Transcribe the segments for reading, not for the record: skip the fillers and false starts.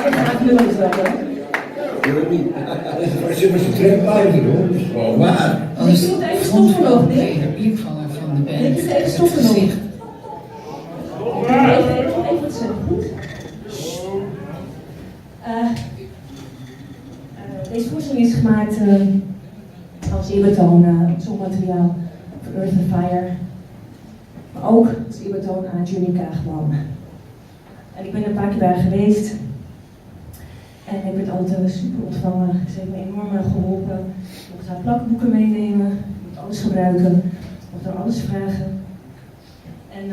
Dat gaat jullie zo, hè? Als je met z'n trek buiten hoor, dat is gewoon waar. Je moet even stoppen nog, Nee, nee? de blikvanger van de band. Je moet even Het stoppen nog. gezicht. Even wat zeggen, goed? Deze voorstelling is gemaakt als eerbetoon op zongmateriaal voor Earth and Fire. Maar ook als eerbetoon aan Johnny Kaagman. En ik ben er een paar keer bij geweest. En ik werd altijd super ontvangen. Ze heeft me enorm geholpen. Ik mocht haar plakboeken meenemen. Ik mocht alles gebruiken. Ik mocht haar alles vragen. En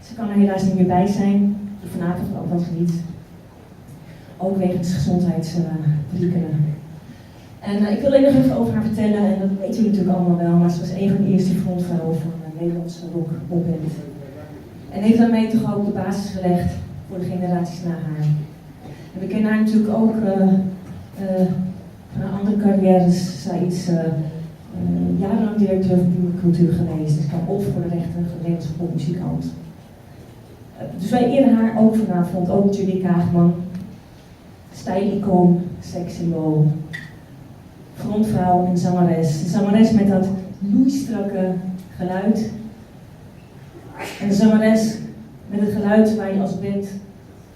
ze kan er helaas niet meer bij zijn. Vanavond ook wat niet. Ook wegens gezondheidsperikelen. En ik wil alleen nog even over haar vertellen. En dat weten jullie natuurlijk allemaal wel. Maar ze was een van de eerste frontvrouwen van de Nederlandse rockband. En heeft daarmee toch ook de basis gelegd voor de generaties na haar. En we kennen haar natuurlijk ook van haar andere carrières. Zij is jarenlang directeur van Nieuwe Cultuur geweest. Dus kwam op voor de rechten van de Nederlandse popmuzikant. Dus wij eren haar ook vanavond, ook Judy Kaagman. Stijlicoon, sekssymbool. Frontvrouw en zangeres. De zangeres met dat loeistrakke geluid. En de zangeres met het geluid waar je als band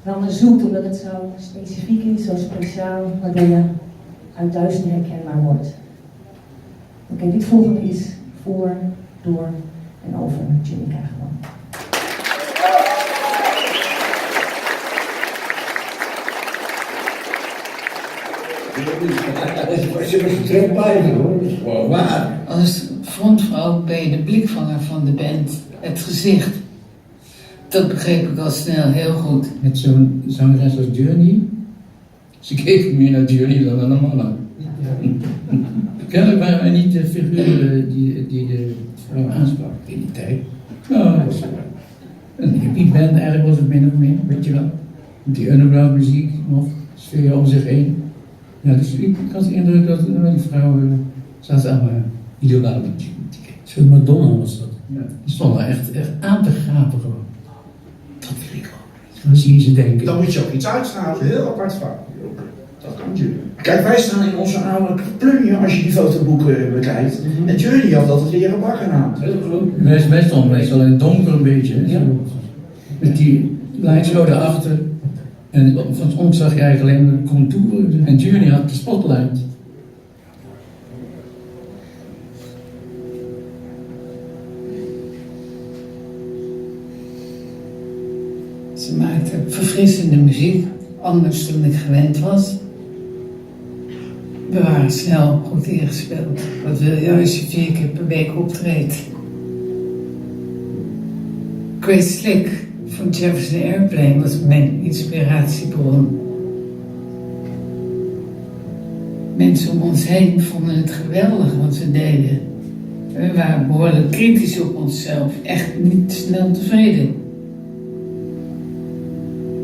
wel naar zoekt, omdat het zo specifiek is, zo speciaal, waardoor je uit duizenden herkenbaar wordt. Oké, dit volgende is voor, door en over Judy Kaagman. Als je met z'n trek buiten hoor, dat is gewoon waar. Als frontvrouw ben je de blikvanger van de band. Het gezicht. Dat begreep ik al snel heel goed. Met zo'n zangeres als Journey. Ze keken meer naar Journey dan naar de mannen. Kennelijk waren wij niet de figuren die de vrouw aansprak in die tijd. Nou, dat is een hippieband eigenlijk was het min of meer, weet je wel. Met die underground muziek nog, sfeer om zich heen. Ja, dus ik had de indruk dat die vrouwen zaten allemaal ideaal met die Zo'n Madonna was dat. ja, die stonden echt aan te gapen gewoon. Dat wil ik ook. Zo zie je ze denken. Dan moet je ook iets uitstralen, heel apart vak. Dat kan jullie. Kijk, wij staan in onze oude plunje als je die fotoboeken bekijkt. En Journey had altijd leren bakken aan. Wij stonden meestal in het donker een beetje. Hè? Ja. Met die lightshow erachter. En van ons zag je eigenlijk alleen de contouren. En Journey had de spotlight. Ze maakte verfrissende muziek, anders dan ik gewend was. We waren snel goed ingespeeld. Wat wil je als je 4 keer per week optreedt? Great Slick van Jefferson Airplane was mijn inspiratiebron. Mensen om ons heen vonden het geweldig wat we deden. We waren behoorlijk kritisch op onszelf, echt niet snel tevreden.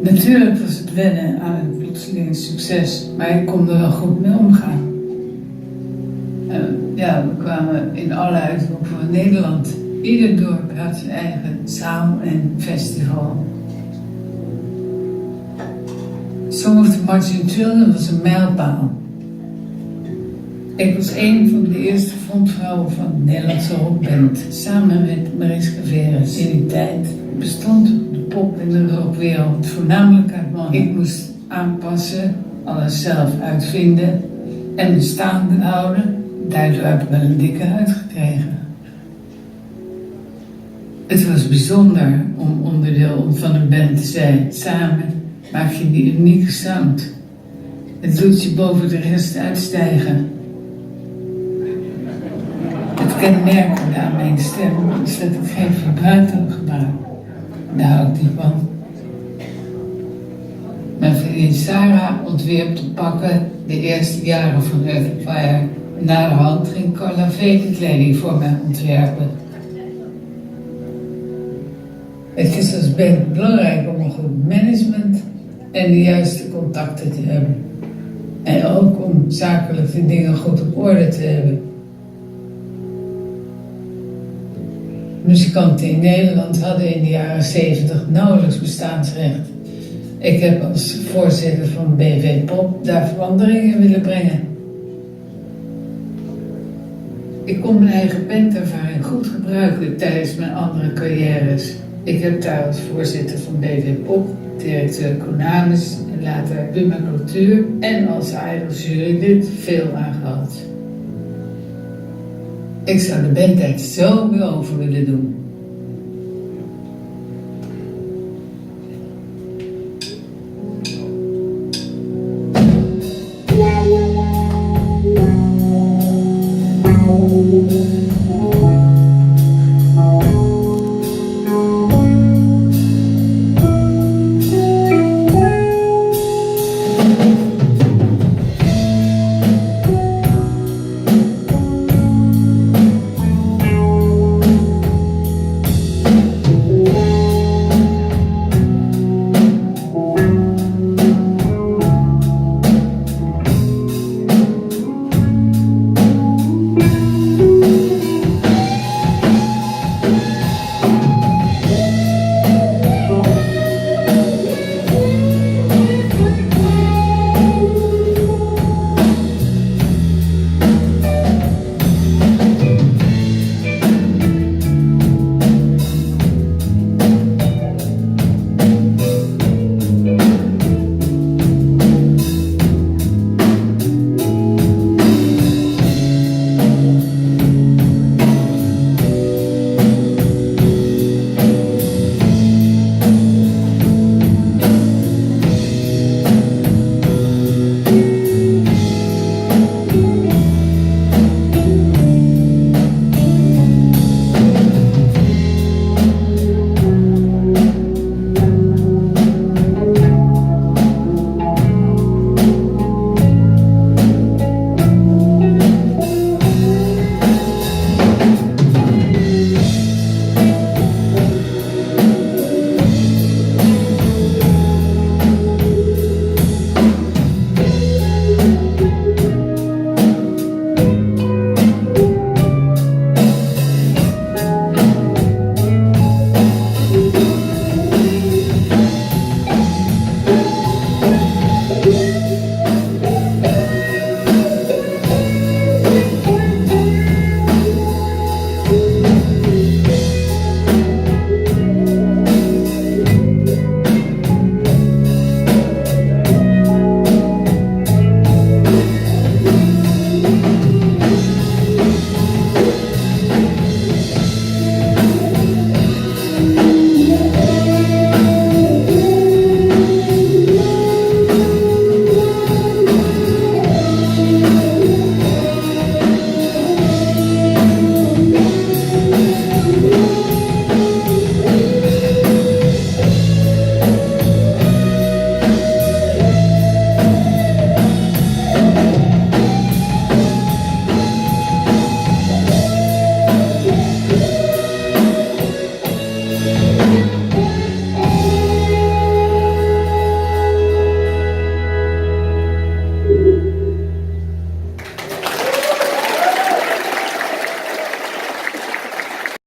Natuurlijk was het wennen aan het plotselinge succes, maar ik kon er wel goed mee omgaan. Ja, we kwamen in alle uithoeken van Nederland. Ieder dorp had zijn eigen zaal en festival. Song of the Marching Children was een mijlpaal. Ik was een van de eerste frontvrouwen van de Nederlandse rockband, samen met Mariska Veres. In die tijd bestond de pop- en de rockwereld voornamelijk uit mannen. Ik moest aanpassen, alles zelf uitvinden en me staande houden. Daardoor heb ik wel een dikke huid gekregen. Het was bijzonder om onderdeel van een band te zijn. Samen maak je die unieke sound. Het doet je boven de rest uitstijgen. Het kenmerkende aan mijn stem is dat ik geen vibrato gebruik. Daar hou ik niet van. Mijn vriendin Sarah ontwierp de pakken de eerste jaren van Earth and Fire. Naderhand ging Carla V de kleding voor mij ontwerpen. Het is als band belangrijk om een goed management en de juiste contacten te hebben. En ook om zakelijk de dingen goed op orde te hebben. Muzikanten in Nederland hadden in de jaren 70 nauwelijks bestaansrecht. Ik heb als voorzitter van BV Pop daar veranderingen willen brengen. Ik kon mijn eigen pentervaring goed gebruiken tijdens mijn andere carrières. Ik heb daar als voorzitter van BV Pop, directeur Konamis en later Puma Cultuur en als Idol-jurylid veel aan gehad. Ik zou de bandtijd zo weer over willen doen.